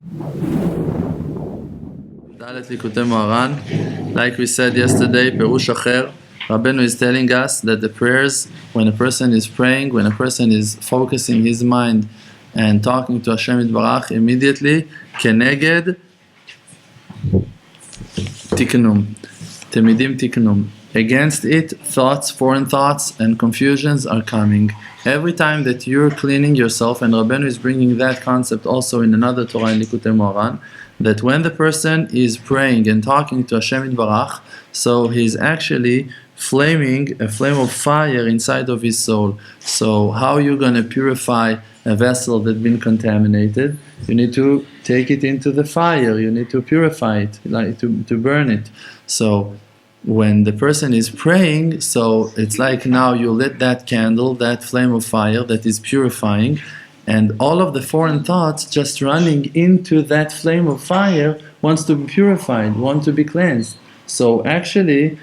Like we said yesterday, Perush Acher, Rabbeinu is telling us that the prayers, when a person is praying, when a person is focusing his mind and talking to Hashem Yitbarach, immediately, Keneged Tiknum, Temidim Tiknum. Against it, thoughts, foreign thoughts, and confusions are coming. Every time that you're cleaning yourself, and Rabbeinu is bringing that concept also in another Torah in Likutei Moharan, that when the person is praying and talking to Hashem Yitbarach, so he's actually flaming a flame of fire inside of his soul. So how are you going to purify a vessel that's been contaminated? You need to take it into the fire, you need to purify it, like to burn it. So when the person is praying, so it's like now you lit that candle, that flame of fire that is purifying, and all of the foreign thoughts just running into that flame of fire wants to be purified, want to be cleansed. So actually,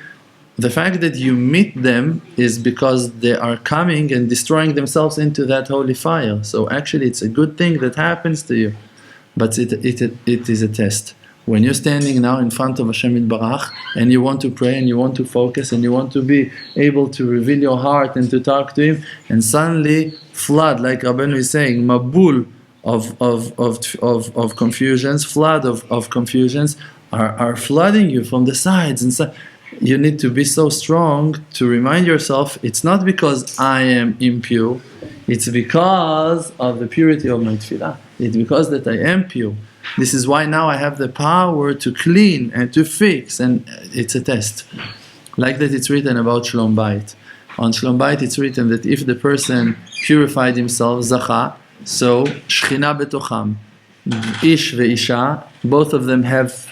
the fact that you meet them is because they are coming and destroying themselves into that holy fire. So actually it's a good thing that happens to you, but it is a test. When you're standing now in front of Hashem Yitbarach and you want to pray and you want to focus and you want to be able to reveal your heart and to talk to Him, and suddenly flood, like Rabbeinu is saying, mabul of confusions, flood of confusions are flooding you from the sides. And so you need to be so strong to remind yourself, it's not because I am impure, it's because of the purity of my tefillah. It's because that I am pure. This is why now I have the power to clean and to fix, and it's a test. Like that it's written about Shlom Bayit. On Shlom Bayit it's written that if the person purified himself, Zacha, so Shechina betocham, Ish ve'isha, both of them have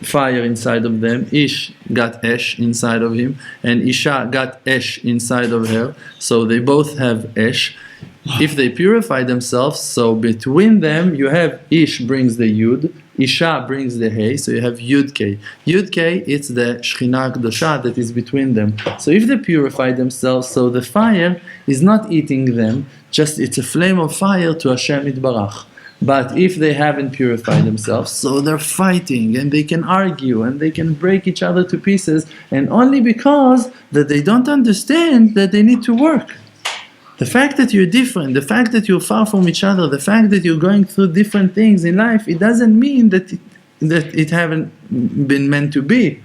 fire inside of them. Ish got Esh inside of him, and Isha got Esh inside of her, so they both have Esh. If they purify themselves, so between them you have Ish brings the Yud, Isha brings the Hey, so you have Yud K. Yud K, it's the Shechina Kedosha that is between them. So if they purify themselves, so the fire is not eating them, just it's a flame of fire to Hashem Yitbarach. But if they haven't purified themselves, so they're fighting and they can argue and they can break each other to pieces, and only because that they don't understand that they need to work. The fact that you're different, the fact that you're far from each other, the fact that you're going through different things in life, it doesn't mean that it haven't been meant to be.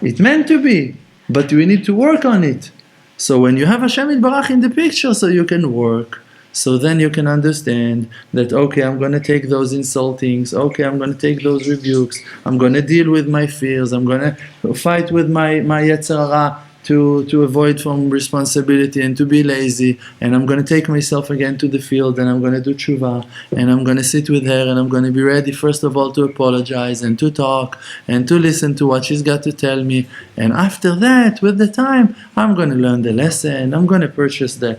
It's meant to be, but we need to work on it. So when you have Hashem Yitbarach in the picture, so you can work. So then you can understand that, okay, I'm going to take those insultings, okay, I'm going to take those rebukes, I'm going to deal with my fears, I'm going to fight with my Yetzer Hara to avoid from responsibility and to be lazy, and I'm going to take myself again to the field and I'm going to do tshuva, and I'm going to sit with her and I'm going to be ready first of all to apologize and to talk and to listen to what she's got to tell me, and after that, with the time, I'm going to learn the lesson, I'm going to purchase the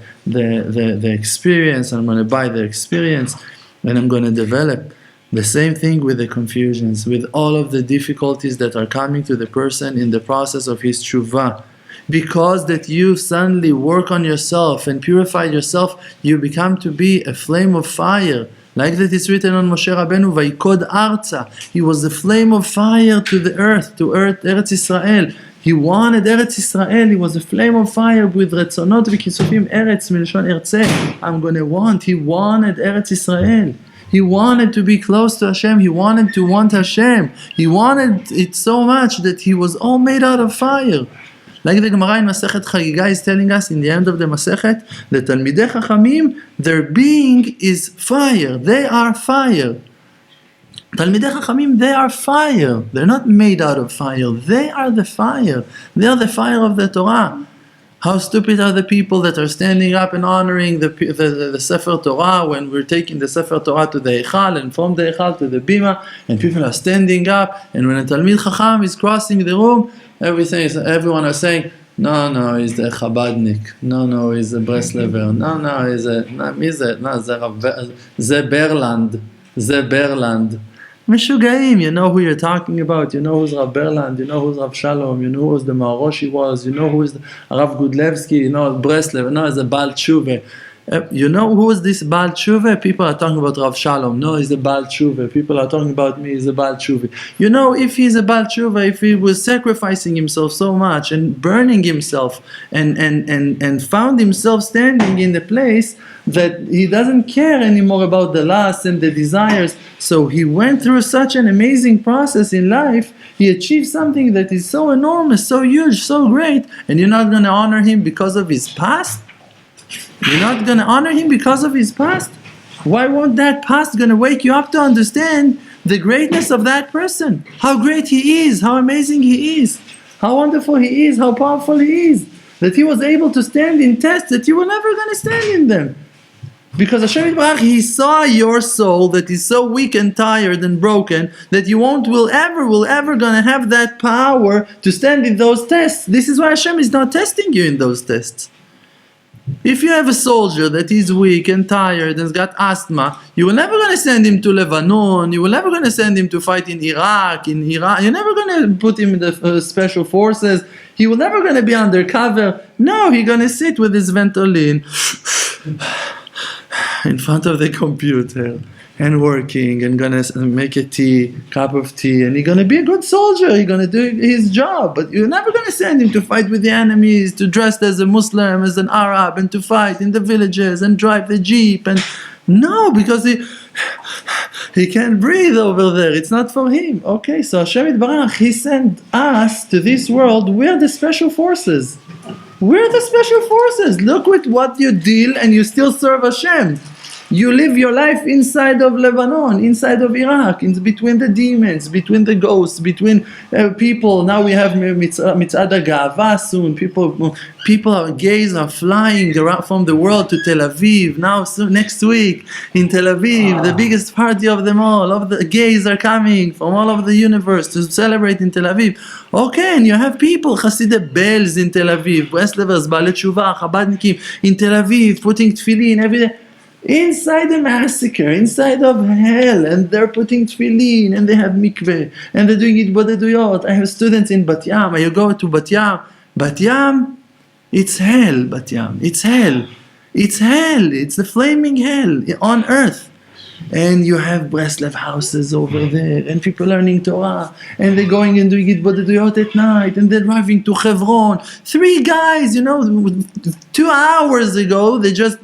experience, I'm going to buy the experience, and I'm going to develop. The same thing with the confusions, with all of the difficulties that are coming to the person in the process of his tshuva. Because that you suddenly work on yourself and purify yourself, you become to be a flame of fire. Like that it's written on Moshe Rabbeinu, Vayikod Arza. He was the flame of fire to the earth, Eretz Israel. He wanted Eretz Israel, he was a flame of fire with Retzonot v'kisufim Eretz, Milshon Erzeh. I'm going to want, he wanted Eretz Israel. He wanted to be close to Hashem, he wanted to want Hashem. He wanted it so much that he was all made out of fire. Like the Gemara in Masechet Chagiga is telling us in the end of the Masechet, that Talmidei Chachamim, their being is fire. They are fire. Talmidei Chachamim, they are fire. They're not made out of fire. They are the fire. They are the fire of the Torah. How stupid are the people that are standing up and honoring the Sefer Torah when we're taking the Sefer Torah to the Eichal, and from the Eichal to the Bima, and people are standing up, and when a Talmid Chacham is crossing the room, everyone is saying, no, he's a Chabadnik. No, he's a Breslever. No, he's a... Ze Berland. Meshugaim, you know who you're talking about. You know who's Rav Berland. You know who's Rav Shalom. You know who's the Maharoshi was. You know who's Rav Gudlevsky. You know Breslev. No, he's a Baal Tshuva. You know who is this Baal Tshuva? People are talking about Rav Shalom. No, he's a Baal Tshuva. People are talking about me, he's a Baal Tshuva. You know, if he's a Baal Tshuva, if he was sacrificing himself so much and burning himself and found himself standing in the place that he doesn't care anymore about the lust and the desires. So he went through such an amazing process in life. He achieved something that is so enormous, so huge, so great, and you're not going to honor him because of his past? You're not going to honor him because of his past? Why won't that past going to wake you up to understand the greatness of that person? How great he is, how amazing he is, how wonderful he is, how powerful he is. That he was able to stand in tests that you were never going to stand in them. Because Hashem Yitbarach, He saw your soul that is so weak and tired and broken that you will ever gonna have that power to stand in those tests. This is why Hashem is not testing you in those tests. If you have a soldier that is weak and tired and has got asthma, you will never gonna send him to Lebanon, you will never gonna send him to fight in Iraq, in Iran, you're never gonna put him in the special forces, he will never gonna be undercover. No, he's gonna sit with his Ventolin in front of the computer and working and gonna make a cup of tea, and he's gonna be a good soldier, he's gonna do his job. But you're never gonna send him to fight with the enemies, to dress as a Muslim, as an Arab, and to fight in the villages and drive the jeep. And no, because he can't breathe over there, it's not for him. Okay, so Hashem Yitbarach, He sent us to this world. We're the special forces. We're the special forces. Look with what you deal, and you still serve Hashem. You live your life inside of Lebanon, inside of Iraq, in between the demons, between the ghosts, between people. Now we have Mitzad HaGa'ava soon. Gays are flying around from the world to Tel Aviv. Now, soon, next week in Tel Aviv, the biggest party of them all. Of the gays are coming from all over the universe to celebrate in Tel Aviv. Okay, and you have people, Hasidei bells in Tel Aviv, Breslevers, Baalei Tshuva, Chabadnikim in Tel Aviv, putting tefillin every day. Inside the massacre, inside of hell, and they're putting tefillin, and they have mikveh, and they're doing Hitbodedut. I have students in Bat Yam. You go to Bat Yam. Bat Yam, it's hell. Bat Yam, it's hell. It's hell. It's the flaming hell on earth. And you have Breslev houses over there, and people learning Torah, and they're going and doing Hitbodedut at night, and they're driving to Hebron. 3 guys, 2 hours ago, they just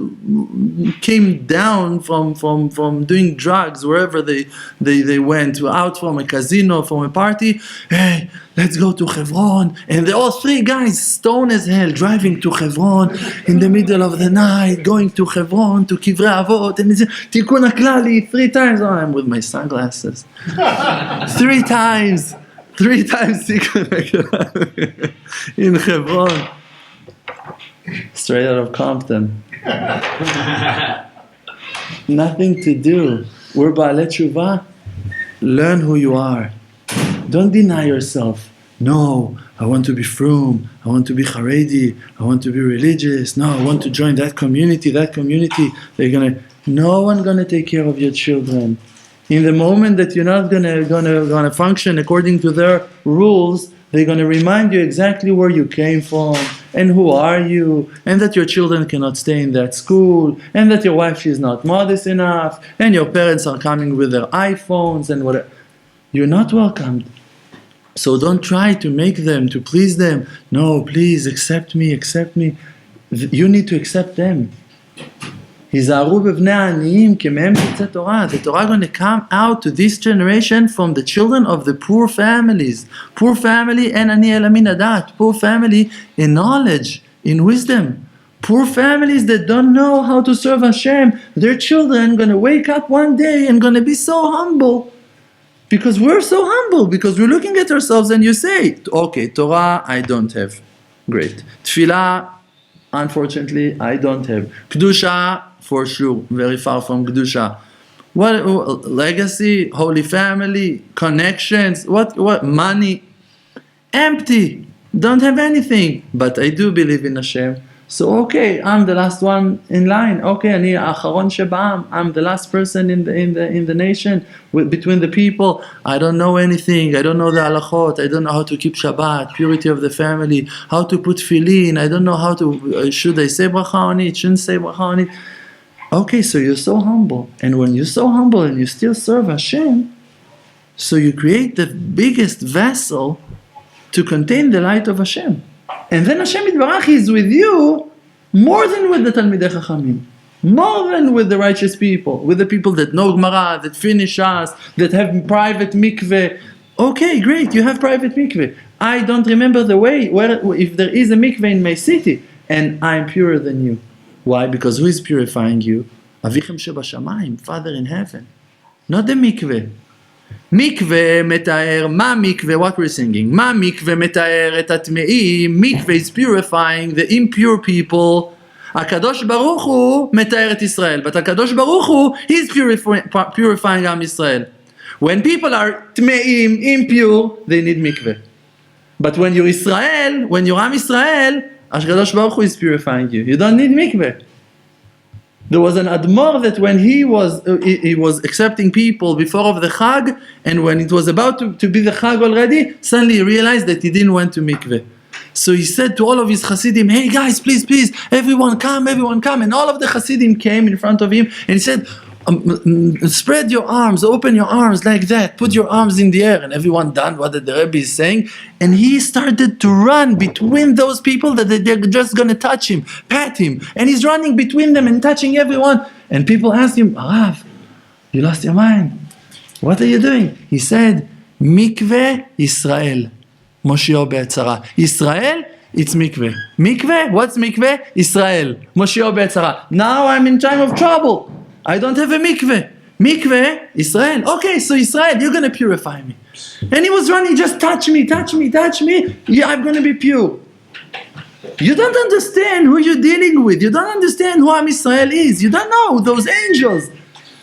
came down from doing drugs wherever they went, out from a casino, from a party. Hey, let's go to Hebron. And they're all 3 guys, stone as hell, driving to Hebron in the middle of the night, going to Hebron, to Kivrei Avot, and it's Tikkun HaKlali 3 times. Oh, I'm with my sunglasses. 3 times. 3 times Tikkun HaKlali in Hebron. Straight out of Compton. Nothing to do. We're Baalei Tshuva. Learn who you are. Don't deny yourself. No, I want to be frum. I want to be Haredi. I want to be religious. No, I want to join that community. No one's gonna take care of your children. In the moment that you're not gonna function according to their rules, they're gonna remind you exactly where you came from and who are you, and that your children cannot stay in that school, and that your wife is not modest enough, and your parents are coming with their iPhones and whatever. You're not welcomed. So don't try to make them, to please them. No, please accept me, accept me. You need to accept them. היזהרו בבני העניים כי מהם תצא תורה. The Torah is going to come out to this generation from the children of the poor families. Poor family and ani ela min hadat. Poor family in knowledge, in wisdom. Poor families that don't know how to serve Hashem. Their children are going to wake up one day and going to be so humble. Because we're so humble, because we're looking at ourselves and you say, okay, Torah I don't have. Great. Tefillah, unfortunately, I don't have. Kedusha, for sure, very far from Kedusha. What legacy, holy family, connections, what money? Empty. Don't have anything. But I do believe in Hashem. So okay, I'm the last one in line. Okay, אני האחרון שבעם. I'm the last person in the nation, between the people. I don't know anything. I don't know the halachot. I don't know how to keep Shabbat, purity of the family, how to put tefillin. I don't know how to, should I say bracha on it, shouldn't say bracha on it. Okay, so you're so humble. And when you're so humble and you still serve Hashem, so you create the biggest vessel to contain the light of Hashem. And then Hashem Yitbarach is with you more than with the Talmidei Chachamim, more than with the righteous people, with the people that know Gemara, that finish us, that have private mikveh. Okay, great, you have private mikveh. I don't remember the way, if there is a mikveh in my city, and I'm purer than you. Why? Because who is purifying you? Avichem shebashamayim, Father in heaven. Not the mikveh. Mikveh metaer, ma mikveh, what we're singing. Ma mikveh metaer et atmeim. Mikveh is purifying the impure people. HaKadosh Baruch Hu metaer et Israel. But HaKadosh Baruch Hu, He's purifying Am Israel. When people are tmeim, impure, they need mikveh. But when you're Israel, when you're Am Israel, HaKadosh Baruch Hu is purifying you. You don't need mikveh. There was an Admor that when he was accepting people before of the Chag, and when it was about to be the Chag already, suddenly he realized that he didn't want to mikveh. So he said to all of his Hasidim, hey guys, please, everyone come. And all of the Hasidim came in front of him, and he said, spread your arms, open your arms like that, put your arms in the air. And everyone done what the Rebbe is saying. And he started to run between those people that they're just going to touch him, pat him. And he's running between them and touching everyone. And people asked him, Rav, you lost your mind. What are you doing? He said, Mikveh Israel. Moshiach Be'etzara. Israel, it's mikveh. Mikveh, what's mikveh? Israel. Moshiach Be'etzara. Now I'm in time of trouble. I don't have a mikveh. Mikveh, Israel. Okay, so Israel, you're going to purify me. And he was running, just touch me. Yeah, I'm going to be pure. You don't understand who you're dealing with. You don't understand who Am Israel is. You don't know those angels.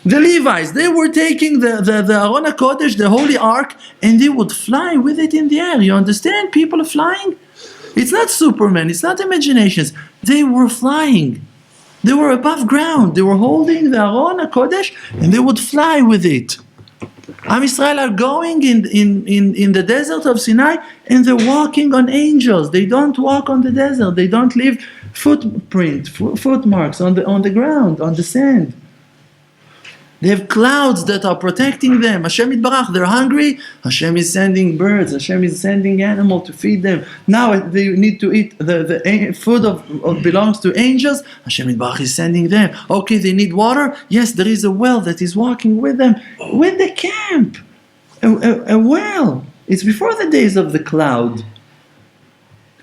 The Levites, they were taking the Aron HaKodesh, the Holy Ark, and they would fly with it in the air. You understand? People are flying. It's not Superman. It's not imaginations. They were flying. They were above ground. They were holding the Aron HaKodesh and they would fly with it. Am Israel are going in the desert of Sinai and they're walking on angels. They don't walk on the desert. They don't leave footmarks on the ground, on the sand. They have clouds that are protecting them. Hashem Yitbarach, they're hungry. Hashem is sending birds. Hashem is sending animals to feed them. Now they need to eat the food of belongs to angels. Hashem Yitbarach is sending them. Okay, they need water. Yes, there is a well that is walking with them. With the camp. A well. It's before the days of the cloud.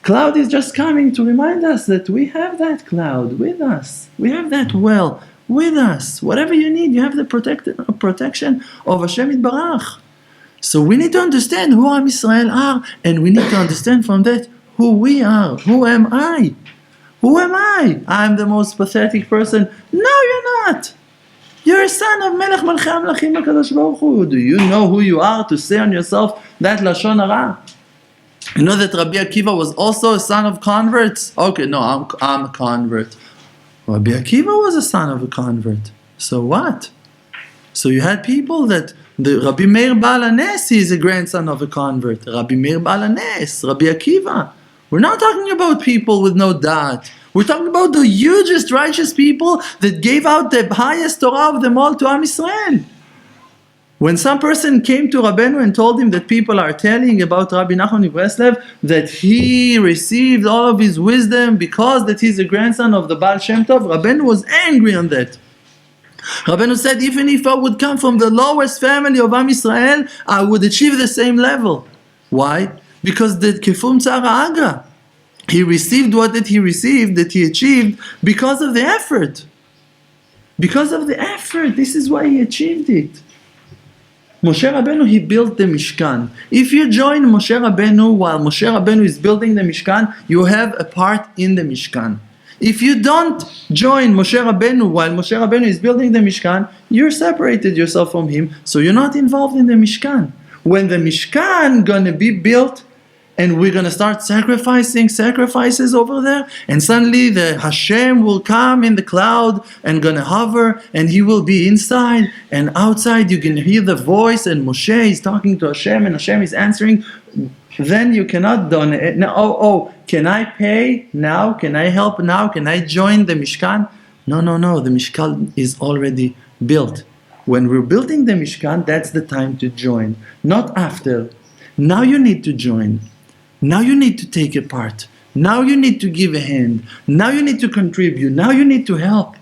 Cloud is just coming to remind us that we have that cloud with us. We have that well with us. Whatever you need, you have the protection of Hashem Yitbarach. So we need to understand who Am Israel are, and we need to understand from that who we are. Who am I? Who am I? I'm the most pathetic person. No, you're not. You're a son of Melech Malchei Amlachim HaKadosh Baruch Hu. Do you know who you are to say on yourself that Lashon Hara? You know that Rabbi Akiva was also a son of converts? Okay, no, I'm a convert. Rabbi Akiva was a son of a convert. So what? So you had people that Rabbi Meir Baal HaNes is a grandson of a convert. Rabbi Meir Baal HaNes, Rabbi Akiva. We're not talking about people with no dat. We're talking about the hugest righteous people that gave out the highest Torah of them all to Am Israel. When some person came to Rabbeinu and told him that people are telling about Rabbi Nachman of Breslev that he received all of his wisdom because that he's a grandson of the Baal Shem Tov, Rabbeinu was angry on that. Rabbeinu said, even if I would come from the lowest family of Am Israel, I would achieve the same level. Why? Because the Kefum Tzara Agra, he received what that he received, that he achieved because of the effort. Because of the effort, this is why he achieved it. Moshe Rabbeinu, he built the Mishkan. If you join Moshe Rabbeinu while Moshe Rabbeinu is building the Mishkan, you have a part in the Mishkan. If you don't join Moshe Rabbeinu while Moshe Rabbeinu is building the Mishkan, you're separated yourself from him, so you're not involved in the Mishkan. When the Mishkan gonna be built and we're going to start sacrificing sacrifices over there, and suddenly the Hashem will come in the cloud and going to hover, and he will be inside, and outside you can hear the voice, and Moshe is talking to Hashem, and Hashem is answering. Then you cannot donate. No, can I pay now? Can I help now? Can I join the Mishkan? No. The Mishkan is already built. When we're building the Mishkan, that's the time to join, not after. Now you need to join. Now you need to take a part. Now you need to give a hand. Now you need to contribute. Now you need to help.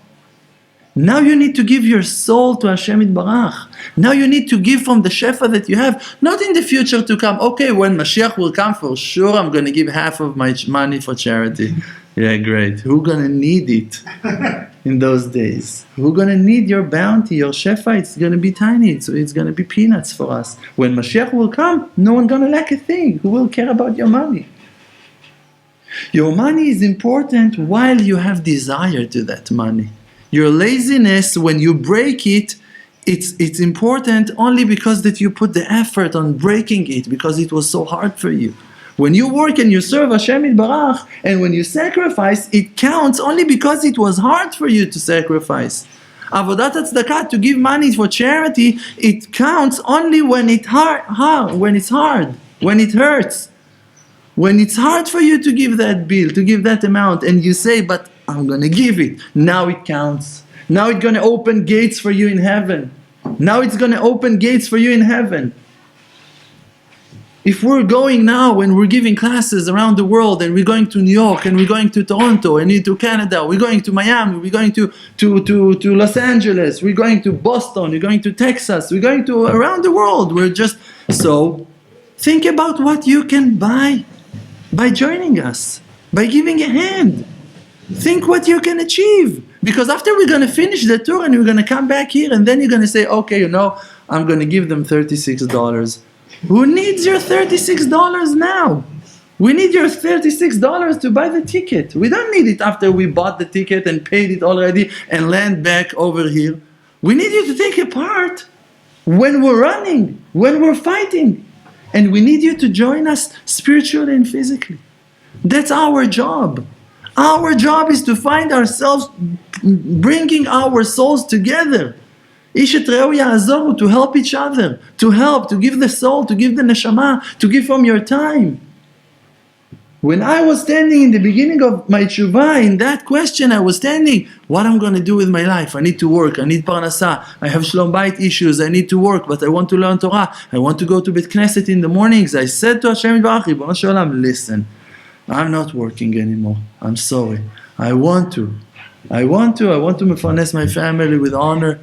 Now you need to give your soul to Hashem Yitbarach. Now you need to give from the shefa that you have, not in the future to come. Okay, when Mashiach will come, for sure I'm going to give half of my money for charity. Yeah, great. Who's going to need it in those days? Who's going to need your bounty, your shefa? It's going to be tiny. It's going to be peanuts for us. When Mashiach will come, no one's going to lack a thing. Who will care about your money? Your money is important while you have desire to that money. Your laziness, when you break it, it's important only because that you put the effort on breaking it, because it was so hard for you. When you work and you serve Hashem Yitbarach, and when you sacrifice, it counts only because it was hard for you to sacrifice. Avodat tzedakah, to give money for charity, it counts only when it's hard, when it hurts. When it's hard for you to give that bill, to give that amount, and you say, but I'm going to give it. Now it counts. Now it's going to open gates for you in heaven. Now it's going to open gates for you in heaven. If we're going now, when we're giving classes around the world, and we're going to New York, and we're going to Toronto, and to Canada, we're going to Miami, we're going to Los Angeles, we're going to Boston, we're going to Texas, we're going to around the world. So think about what you can buy by joining us, by giving a hand. Think what you can achieve. Because after we're going to finish the tour and we're going to come back here, and then you're going to say, okay, I'm going to give them $36. Who needs your $36 now? We need your $36 to buy the ticket. We don't need it after we bought the ticket and paid it already and land back over here. We need you to take a part when we're running, when we're fighting. And we need you to join us spiritually and physically. That's our job. Our job is to find ourselves bringing our souls together. Ish et re'u ya'azoru, to help each other, to help, to give the soul, to give the neshama, to give from your time. When I was standing in the beginning of my tshuva, in that question I was standing, what I'm going to do with my life? I need to work, I need parnasa, I have shlom bayit issues, I need to work, but I want to learn Torah, I want to go to Bet Knesset in the mornings. I said to Hashem Yitbarach, Ribono shel olam, listen, I'm not working anymore. I'm sorry. I want to mefarnes my family with honor.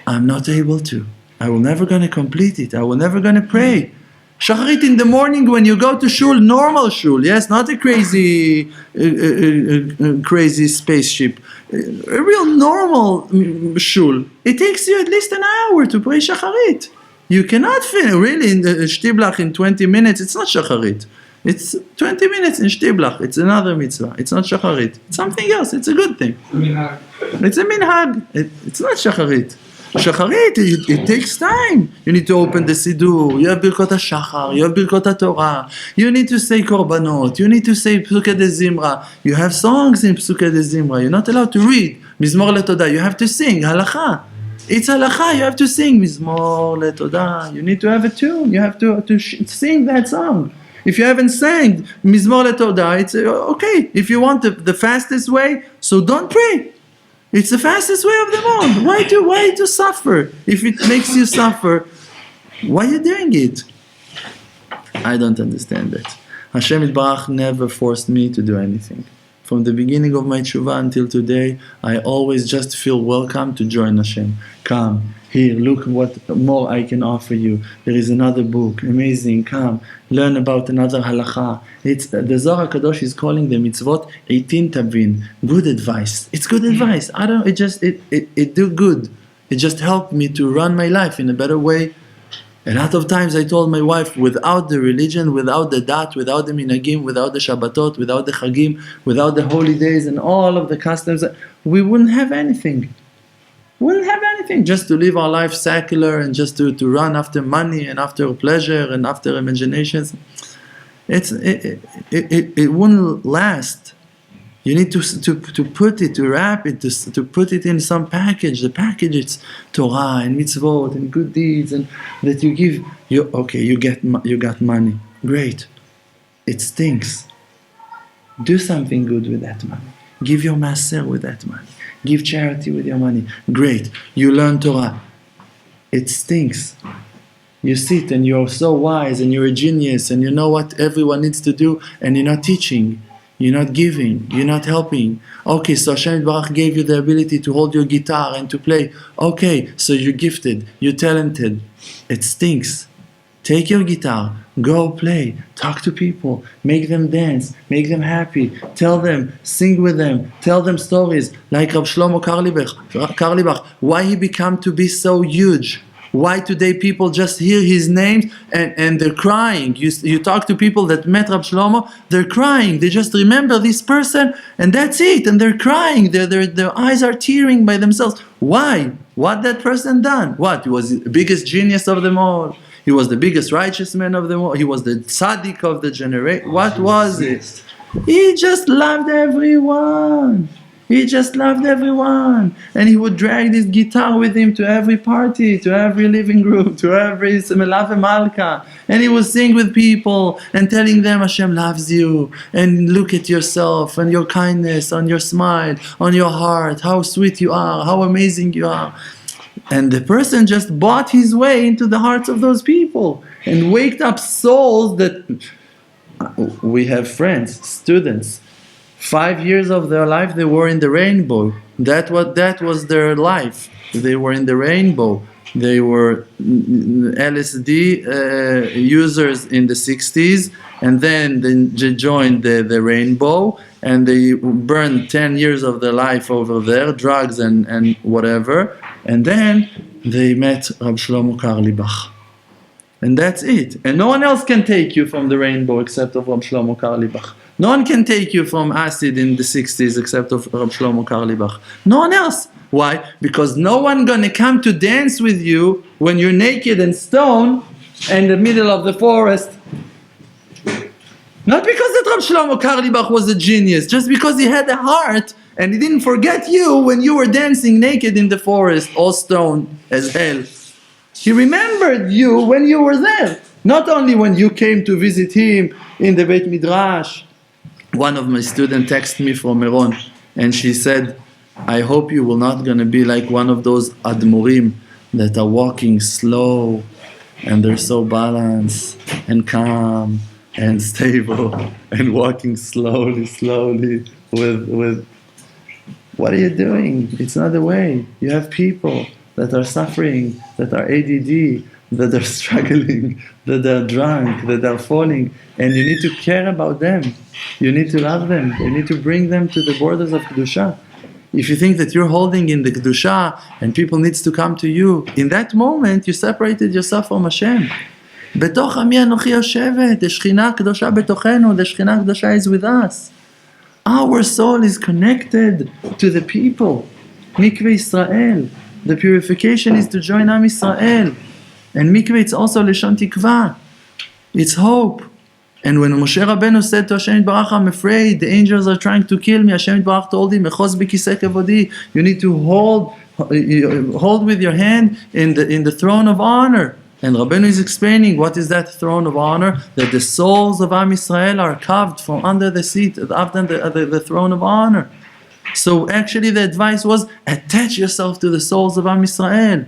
I'm not able to. I will never going to complete it. I will never going to pray. Shacharit in the morning when you go to shul, normal shul, yes, not a crazy spaceship. A real normal shul. It takes you at least an hour to pray shacharit. You cannot finish, really, in the shtiblach in 20 minutes. It's not shacharit. It's 20 minutes in shtiblach. It's another mitzvah. It's not shacharit. It's something else. It's a good thing. It's a minhag. It's not shacharit. Shacharit, it takes time. You need to open the Siddur. You have Birkot HaShachar. You have Birkot HaTorah. You need to say Korbanot. You need to say Psukei de Zimra. You have songs in Psukei de Zimra. You're not allowed to read. Mizmor LeTodah. You have to sing. Halacha. It's halacha. You have to sing Mizmor LeTodah. You need to have a tune. You have to sing that song. If you haven't sang Mizmor LeTodah, it's okay. If you want the fastest way, so don't pray. It's the fastest way of them all. Why to suffer? If it makes you suffer, why are you doing it? I don't understand that. Hashem Yitbarach never forced me to do anything. From the beginning of my tshuva until today, I always just feel welcome to join Hashem. Come, here, look what more I can offer you. There is another book, amazing, come, learn about another halacha. It's the Zohar HaKadosh is calling the mitzvot 18 tavin. Good advice. It's good advice. It do good. It just helped me to run my life in a better way. A lot of times I told my wife, without the religion, without the dat, without the minhagim, without the Shabbatot, without the chagim, without the holy days and all of the customs, we wouldn't have anything. Wouldn't have anything. Just to live our life secular and just to run after money and after pleasure and after imaginations. It wouldn't last. You need to put it, to wrap it, to put it in some package. The package is Torah and mitzvot and good deeds, and that you give. You got money. Great. It stinks. Do something good with that money. Give your maser with that money. Give charity with your money. Great. You learn Torah. It stinks. You sit and you're so wise and you're a genius and you know what everyone needs to do, and you're not teaching, you're not giving, you're not helping. Okay, so Hashem Baruch gave you the ability to hold your guitar and to play. Okay, so you're gifted, you're talented. It stinks. Take your guitar, go play, talk to people, make them dance, make them happy, tell them, sing with them, tell them stories like Rav Shlomo Carlebach, why he became to be so huge. Why today people just hear his name and they're crying. You talk to people that met Rav Shlomo, they're crying. They just remember this person and that's it. And they're crying. Their eyes are tearing by themselves. Why? What that person done? What? He was the biggest genius of them all. He was the biggest righteous man of them all. He was the tzaddik of the generation. What was it? He just loved everyone. He just loved everyone. And he would drag this guitar with him to every party, to every living group, to every Melave Malka. And he would sing with people and telling them Hashem loves you. And look at yourself and your kindness, on your smile, on your heart, how sweet you are, how amazing you are. And the person just bought his way into the hearts of those people and waked up souls that... We have friends, students. 5 years of their life they were in the rainbow. That was their life. They were in the rainbow. They were LSD users in the 60s, and then they joined the rainbow, and they burned 10 years of their life over there, drugs and whatever, and then they met Rav Shlomo Carlebach. And that's it. And no one else can take you from the rainbow except of Rav Shlomo Carlebach. No one can take you from acid in the 60s except of Rav Shlomo Carlebach. No one else. Why? Because no one gonna come to dance with you when you're naked and stoned in the middle of the forest. Not because that Rav Shlomo Carlebach was a genius, just because he had a heart and he didn't forget you when you were dancing naked in the forest, all stoned as hell. He remembered you when you were there. Not only when you came to visit him in the Beit Midrash. One of my students texted me from Meron and she said, I hope you will not going to be like one of those Admurim that are walking slow and they're so balanced and calm and stable and walking slowly with what are you doing? It's not the way. You have people that are suffering, that are ADD, that are struggling, that are drunk, that are falling, and you need to care about them. You need to love them. You need to bring them to the borders of Kedusha. If you think that you're holding in the Kedusha and people needs to come to you, in that moment you separated yourself from Hashem. בתוך עמי אנוכי יושבת, השכינה הקדושה בתוכנו, the השכינה הקדושה is with us. Our soul is connected to the people. Mikveh Israel. The purification is to join Am Yisrael. And mikveh, it's also Leshon Tikva. It's hope. And when Moshe Rabbeinu said to Hashem Yitbarach, I'm afraid, the angels are trying to kill me, Hashem Yitbarach told him, Echos b'kisei kevodi, you need to hold with your hand in the throne of honor. And Rabbeinu is explaining what is that throne of honor, that the souls of Am Yisrael are carved from under the seat, after the throne of honor. So actually the advice was, attach yourself to the souls of Am Yisrael.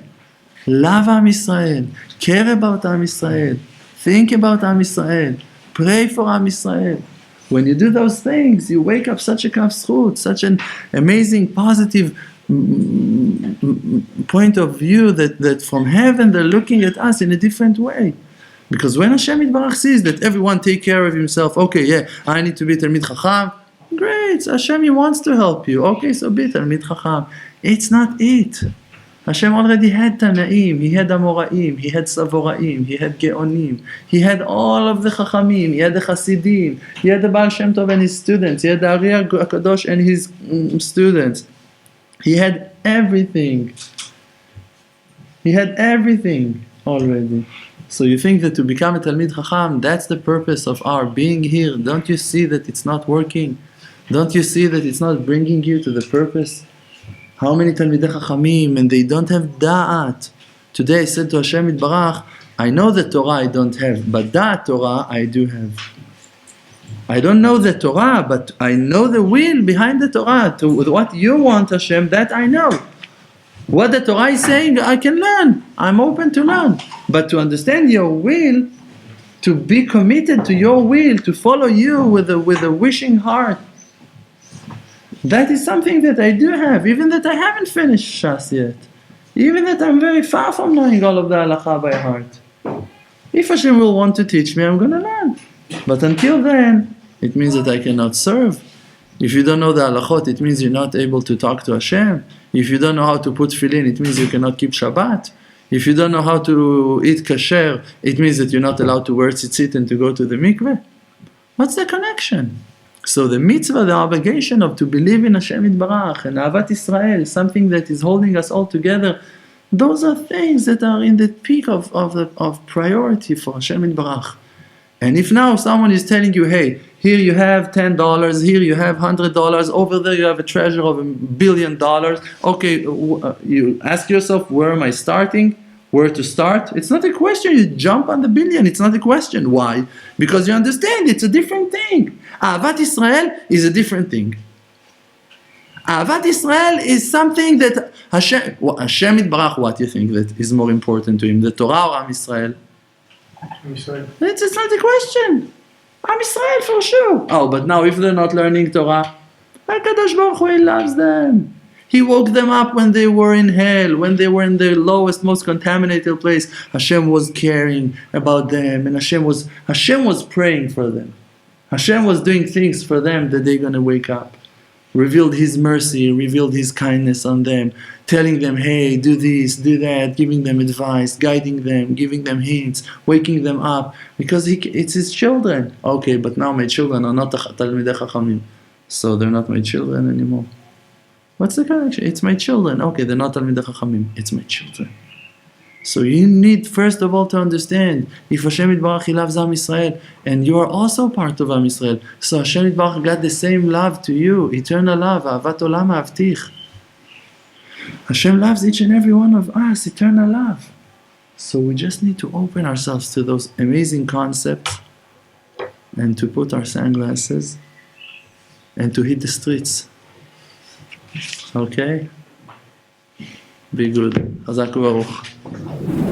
Love Am Yisrael. Care about Am Yisrael. Think about Am Yisrael. Pray for Am Yisrael. When you do those things, you wake up such a kaf zchut, such an amazing, positive point of view that from heaven they're looking at us in a different way. Because when Hashem Yitbarach sees that everyone take care of himself, okay, yeah, I need to be Talmid Chacham, great, Hashem, He wants to help you. Okay, so be Talmid Chacham. It's not it. Hashem already had Tanaim, He had Amoraim, He had Savoraim, He had Geonim, He had all of the Chachamim, He had the Chasidim, He had the Baal Shem Tov and his students, He had the Ari HaKadosh and his students. He had everything. He had everything already. So you think that to become a Talmid Chacham, that's the purpose of our being here. Don't you see that it's not working? Don't you see that it's not bringing you to the purpose? How many Talmidei Chachamim, and they don't have Da'at. Today I said to Hashem Yitbarach, I know the Torah I don't have, but Da'at Torah I do have. I don't know the Torah, but I know the will behind the Torah. To what you want, Hashem, that I know. What the Torah is saying, I can learn. I'm open to learn. But to understand your will, to be committed to your will, to follow you with a wishing heart, that is something that I do have, even that I haven't finished Shas yet. Even that I'm very far from knowing all of the halakha by heart. If Hashem will want to teach me, I'm going to learn. But until then, it means that I cannot serve. If you don't know the halachot, it means you're not able to talk to Hashem. If you don't know how to put tefillin, it means you cannot keep Shabbat. If you don't know how to eat kasher, it means that you're not allowed to wear tzitzit and to go to the mikveh. What's the connection? So the mitzvah, the obligation of to believe in Hashem Yitbarach and Ahavat Israel, something that is holding us all together, those are things that are in the peak of priority for Hashem Yitbarach. And if now someone is telling you, hey, here you have $10, here you have $100, over there you have a treasure of $1 billion. Okay, you ask yourself, where am I starting? Where to start? It's not a question, you jump on the billion, it's not a question. Why? Because you understand it's a different thing. Ahavat Israel is a different thing. Ahavat Israel is something that Hashem Yitbarach, what do you think that is more important to him, the Torah or Am Israel? It's not a question. Am Israel for sure. Oh, but now if they're not learning Torah, HaKadosh Baruch Hu, He loves them. He woke them up when they were in hell, when they were in the lowest, most contaminated place. Hashem was caring about them, and Hashem was praying for them. Hashem was doing things for them that they're going to wake up. Revealed His mercy, revealed His kindness on them, telling them, hey, do this, do that, giving them advice, guiding them, giving them hints, waking them up, because it's His children. Okay, but now my children are not Talmidei Chachamim, so they're not my children anymore. What's the connection? It's my children. Okay, they're not Talmidei Chachamim, it's my children. So you need first of all to understand, if Hashem Yitbarach, He loves Am Yisrael, and you are also part of Am Yisrael, so Hashem Yitbarach got the same love to you, eternal love, Ahavat Olam Ahavtich. Hashem loves each and every one of us, eternal love. So we just need to open ourselves to those amazing concepts, and to put our sunglasses, and to hit the streets. Okay? Be good. Chazak u'baruch.